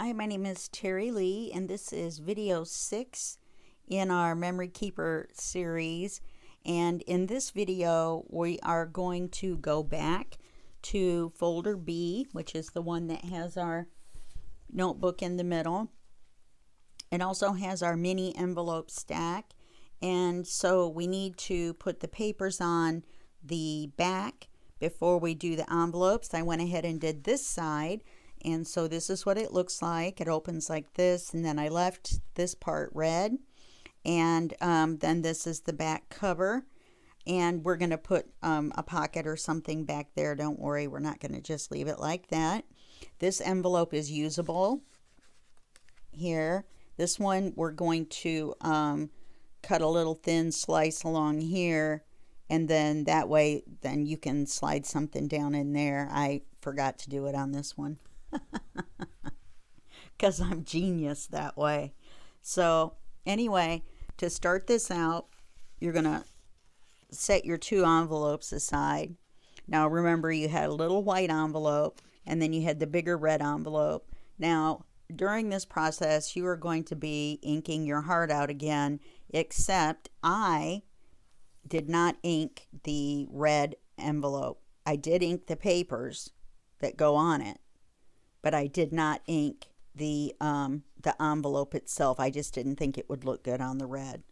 Hi, my name is Terry Lee, and this is video 6 in our Memory Keeper series. And in this video, we are going to go back to folder B, which is the one that has our notebook in the middle. It also has our mini envelope stack. And so we need to put the papers on the back before we do the envelopes. I went ahead and did this side. And so this is what it looks like. It opens like this, and then I left this part red. And then this is the back cover. And we're going to put a pocket or something back there. Don't worry, we're not going to just leave it like that. This envelope is usable here. This one we're going to cut a little thin slice along here. And then that way, then you can slide something down in there. I forgot to do it on this one. Because I'm genius that way. So anyway, to start this out, you're going to set your two envelopes aside. Now remember, you had a little white envelope and then you had the bigger red envelope. Now during this process, you are going to be inking your heart out again, except I did not ink the red envelope. I did ink the papers that go on it, but I did not ink the envelope itself. I just didn't think it would look good on the red.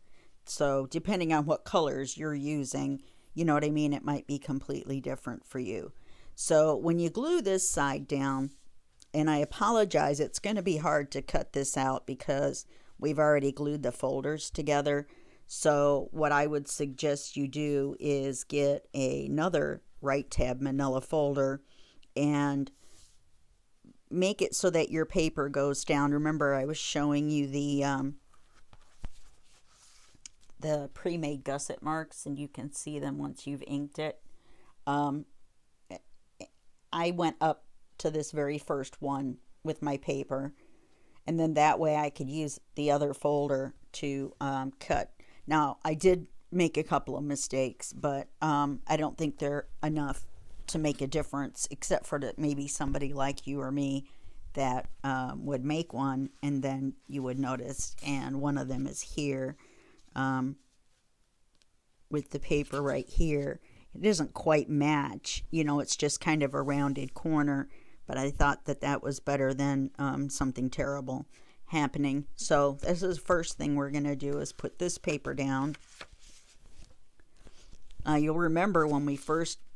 So depending on what colors you're using, you know what I mean, it might be completely different for you. So when you glue this side down, and I apologize, it's going to be hard to cut this out because we've already glued the folders together. So what I would suggest you do is get another right tab manila folder and make it so that your paper goes down. Remember, I was showing you the pre-made gusset marks, and you can see them once you've inked it. I went up to this very first one with my paper, and then that way I could use the other folder to cut. Now, I did make a couple of mistakes, but I don't think they're enough to make a difference, except for maybe somebody like you or me that would make one, and then you would notice. And one of them is here with the paper right here. It doesn't quite match, you know, it's just kind of a rounded corner, but I thought that that was better than something terrible happening. So this is the first thing we're going to do, is put this paper down. You'll remember when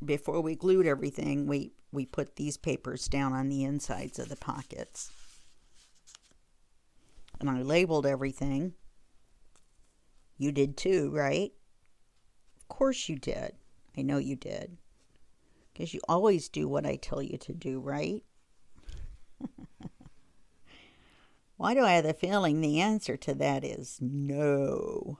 before we glued everything, we put these papers down on the insides of the pockets. And I labeled everything. You did too, right? Of course you did. I know you did. Because you always do what I tell you to do, right? Why do I have the feeling the answer to that is no?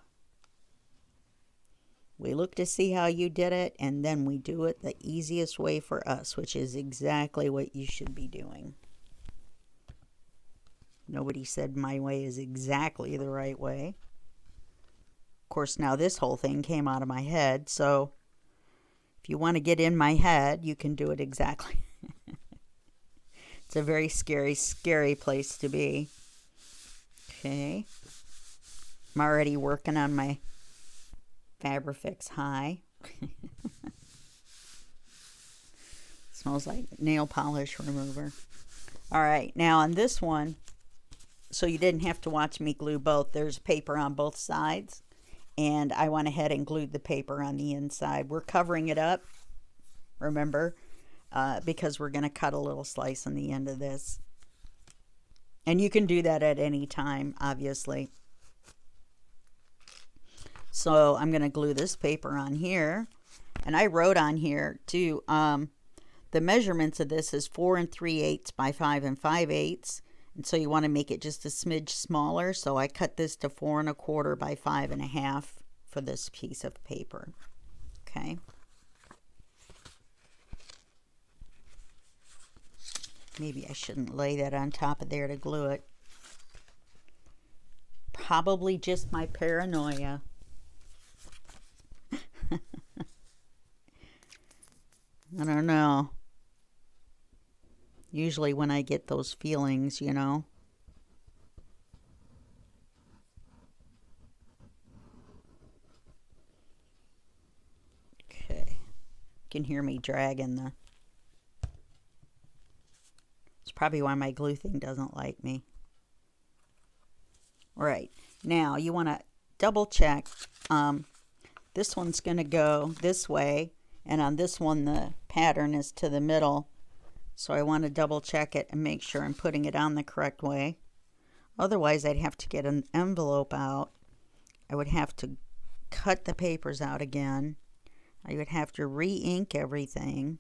We look to see how you did it, and then we do it the easiest way for us, which is exactly what you should be doing. Nobody said my way is exactly the right way. Of course, now this whole thing came out of my head, so if you want to get in my head, you can do it exactly. It's a very scary, scary place to be. Okay. I'm already working on my Fabrifix High. Smells like nail polish remover. All right, now on this one, so you didn't have to watch me glue both. There's paper on both sides, and I went ahead and glued the paper on the inside. We're covering it up, remember, because we're going to cut a little slice on the end of this. And you can do that at any time, obviously. So I'm going to glue this paper on here. And I wrote on here too, the measurements of this is 4 3/8 by 5 5/8. And so you want to make it just a smidge smaller. So I cut this to 4 1/4 by 5 1/2 for this piece of paper. Okay. Maybe I shouldn't lay that on top of there to glue it. Probably just my paranoia. I don't know. Usually when I get those feelings, you know, can hear me dragging the... It's probably why my glue thing doesn't like me. All right, now you want to double check. This one's going to go this way, and on this one the pattern is to the middle. So I want to double check it and make sure I'm putting it on the correct way. Otherwise, I'd have to get an envelope out. I would have to cut the papers out again. I would have to re-ink everything.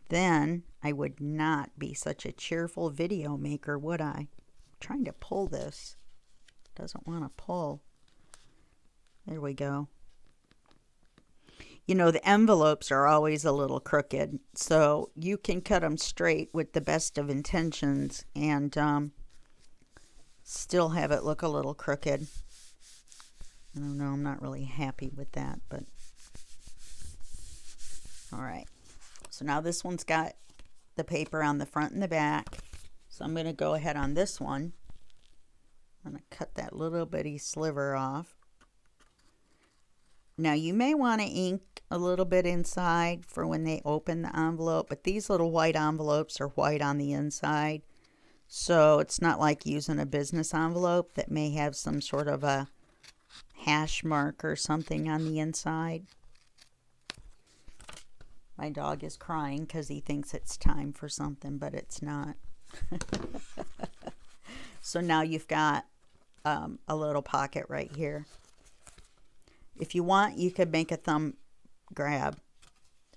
Then I would not be such a cheerful video maker, would I? I'm trying to pull this. Doesn't want to pull. There we go. You know, the envelopes are always a little crooked, so you can cut them straight with the best of intentions and still have it look a little crooked. I don't know, I'm not really happy with that, but all right. So now this one's got the paper on the front and the back. So I'm going to go ahead on this one. I'm going to cut that little bitty sliver off. Now you may want to ink a little bit inside for when they open the envelope, but these little white envelopes are white on the inside. So it's not like using a business envelope that may have some sort of a hash mark or something on the inside. My dog is crying because he thinks it's time for something, but it's not. So now you've got a little pocket right here. If you want, you could make a thumb grab.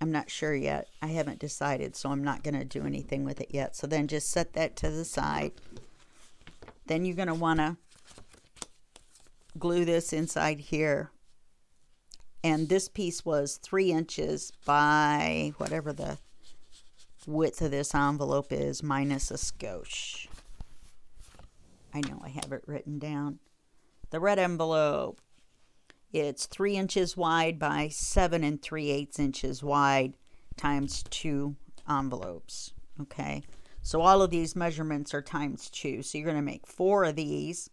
I'm not sure yet. I haven't decided, so I'm not going to do anything with it yet. So then just set that to the side. Then you're going to want to glue this inside here. And this piece was 3 inches by whatever the width of this envelope is, minus a skosh. I know I have it written down. The red envelope, it's 3 inches wide by 7 3/8 inches wide times 2 envelopes. Okay, so all of these measurements are times 2. So you're going to make 4 of these,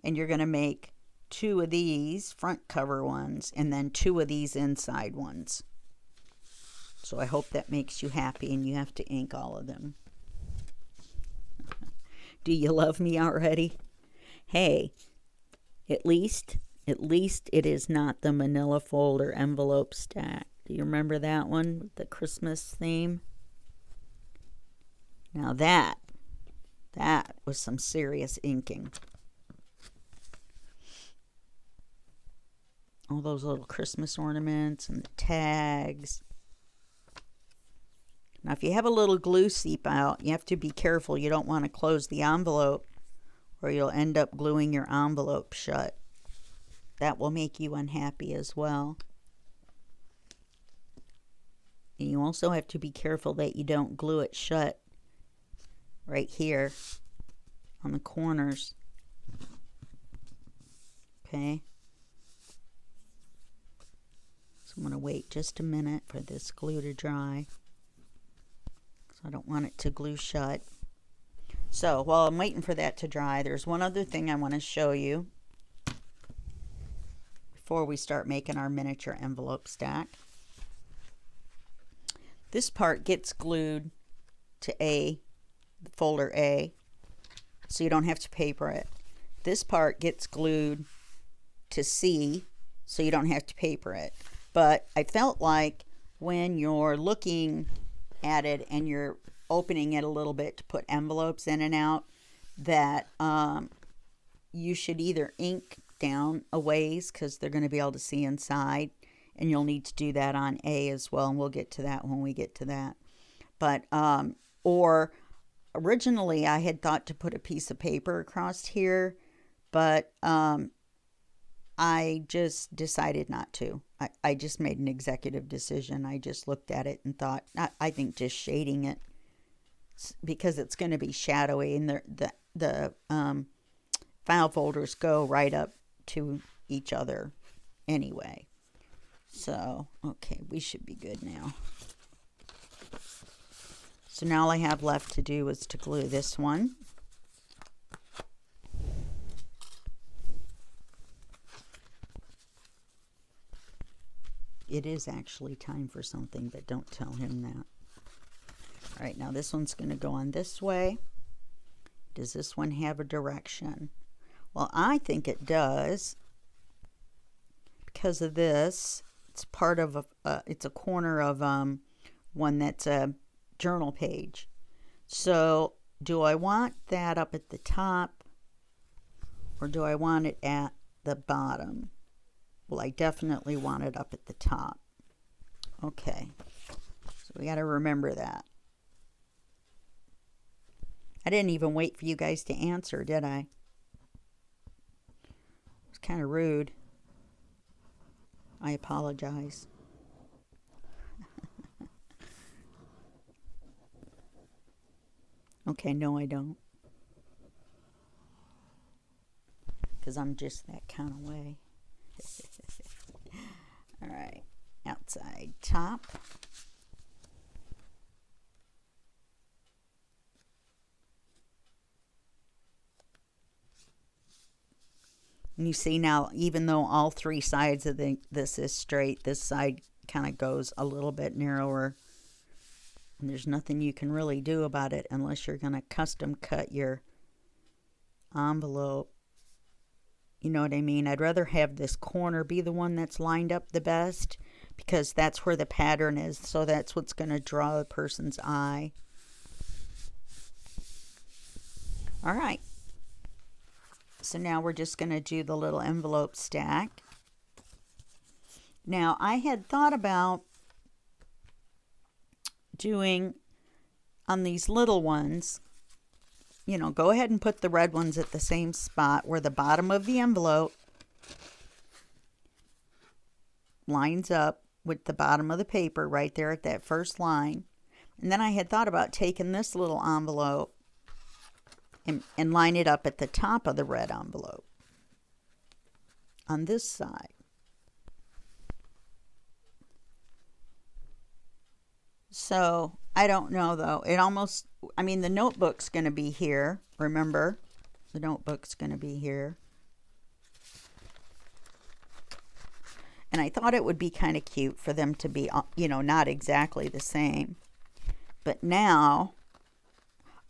and you're going to make 2 of these front cover ones, and then 2 of these inside ones. So I hope that makes you happy, and you have to ink all of them. Do you love me already? Hey, at least it is not the manila folder envelope stack. Do you remember that one, the Christmas theme? Now that was some serious inking. All those little Christmas ornaments and the tags. Now, if you have a little glue seep out, you have to be careful. You don't want to close the envelope, or you'll end up gluing your envelope shut. That will make you unhappy as well. And you also have to be careful that you don't glue it shut right here on the corners. Okay. So I'm going to wait just a minute for this glue to dry. So I don't want it to glue shut. So while I'm waiting for that to dry, there's one other thing I want to show you before we start making our miniature envelope stack. This part gets glued to A, folder A, so you don't have to paper it. This part gets glued to C, so you don't have to paper it. But I felt like when you're looking at it and you're opening it a little bit to put envelopes in and out, that you should either ink down a ways, because they're going to be able to see inside, and you'll need to do that on A as well, and we'll get to that when we get to that. But or originally I had thought to put a piece of paper across here, but I just decided not to. I just made an executive decision. I just looked at it and thought, I think just shading it, because it's going to be shadowy, and the file folders go right up to each other anyway. So, okay, we should be good now. So now all I have left to do is to glue this one. it is actually time for something, but don't tell him that. All right, now this one's going to go on this way. Does this one have a direction? Well, I think it does because of this. It's part of it's a corner of one that's a journal page. So do I want that up at the top or do I want it at the bottom? Well, I definitely want it up at the top. Okay, so we got to remember that. I didn't even wait for you guys to answer, did I? It was kind of rude. I apologize. Okay, no, I don't. Because I'm just that kind of way. All right, outside top. And you see now, even though all three sides of this is straight, this side kind of goes a little bit narrower. And there's nothing you can really do about it unless you're going to custom cut your envelope. You know what I mean? I'd rather have this corner be the one that's lined up the best because that's where the pattern is. So that's what's going to draw the person's eye. All right. So now we're just going to do the little envelope stack. Now I had thought about doing on these little ones, you know, go ahead and put the red ones at the same spot where the bottom of the envelope lines up with the bottom of the paper right there at that first line. And then I had thought about taking this little envelope and line it up at the top of the red envelope on this side. So I don't know though. It almost, I mean, the notebook's going to be here. Remember, the notebook's going to be here. And I thought it would be kind of cute for them to be, you know, not exactly the same. But now,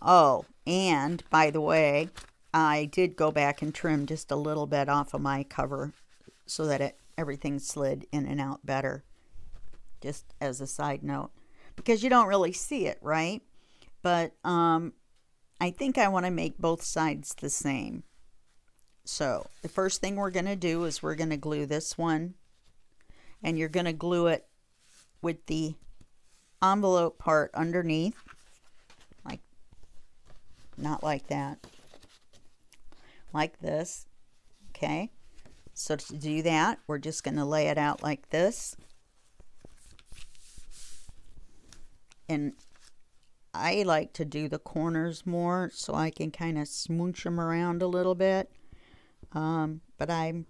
oh, and by the way, I did go back and trim just a little bit off of my cover so that everything slid in and out better. Just as a side note. Because you don't really see it, right? But I think I want to make both sides the same. So the first thing we're going to do is we're going to glue this one. And you're going to glue it with the envelope part underneath. Like, not like that. Like this. Okay. So to do that, we're just going to lay it out like this. And I like to do the corners more so I can kind of smooch them around a little bit. But I'm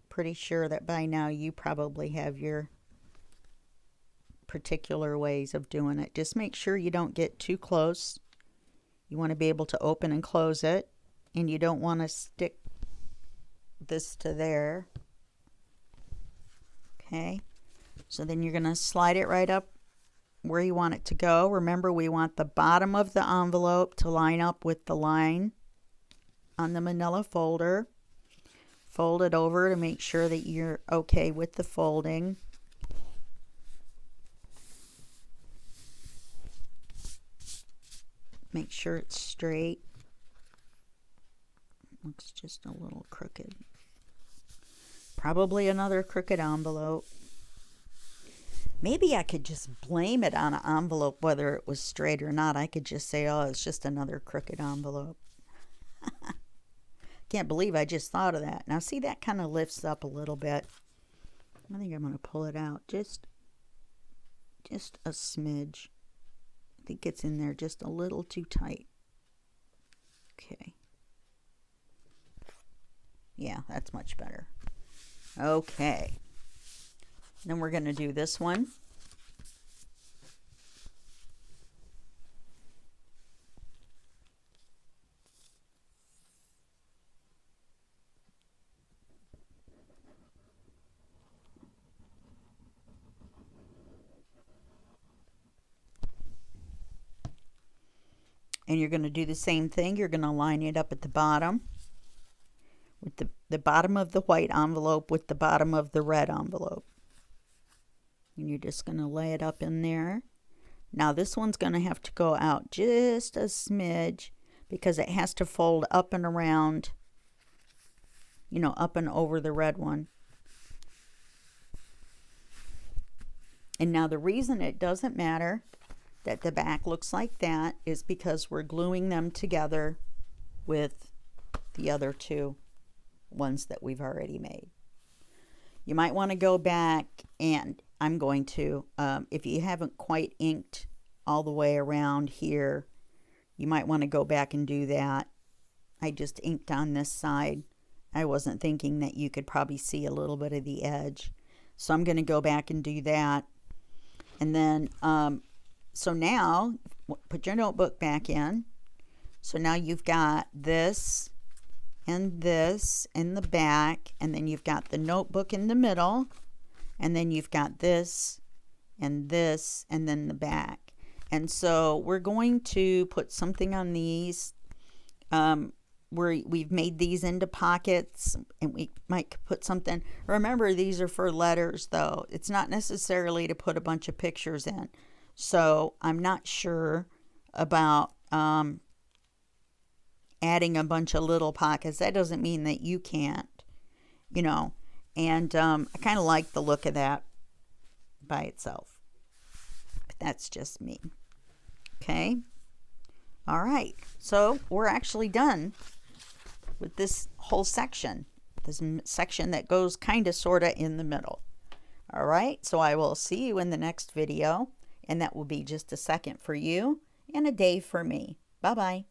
pretty sure that by now you probably have your particular ways of doing it. Just make sure you don't get too close. You want to be able to open and close it. And you don't want to stick this to there. Okay. So then you're going to slide it right up where you want it to go. Remember, we want the bottom of the envelope to line up with the line on the manila folder. Fold it over to make sure that you're okay with the folding. Make sure it's straight. Looks just a little crooked. Probably another crooked envelope. Maybe I could just blame it on an envelope whether it was straight or not. I could just say, oh, it's just another crooked envelope. Can't believe I just thought of that. Now see, that kind of lifts up a little bit. I think I'm going to pull it out just a smidge. I think it's in there just a little too tight. Okay. Yeah, that's much better. Okay. Then we're going to do this one. And you're going to do the same thing. You're going to line it up at the bottom with the bottom of the white envelope with the bottom of the red envelope. And you're just going to lay it up in there. Now this one's going to have to go out just a smidge because it has to fold up and around, you know, up and over the red one. And now the reason it doesn't matter that the back looks like that is because we're gluing them together with the other two ones that we've already made. You might want to go back, and I'm going to, if you haven't quite inked all the way around here, you might want to go back and do that. I just inked on this side. I wasn't thinking that you could probably see a little bit of the edge. So I'm going to go back and do that. And then, so now, put your notebook back in. So now you've got this in the back, and then you've got the notebook in the middle, and then you've got this, and then the back. And so we're going to put something on these. We've made these into pockets, and we might put something. Remember, these are for letters, though. It's not necessarily to put a bunch of pictures in. So I'm not sure about adding a bunch of little pockets. That doesn't mean that you can't, you know. And I kind of like the look of that by itself. But that's just me. Okay. All right. So we're actually done with this whole section. This section that goes kind of sort of in the middle. All right. So I will see you in the next video. And that will be just a second for you and a day for me. Bye-bye.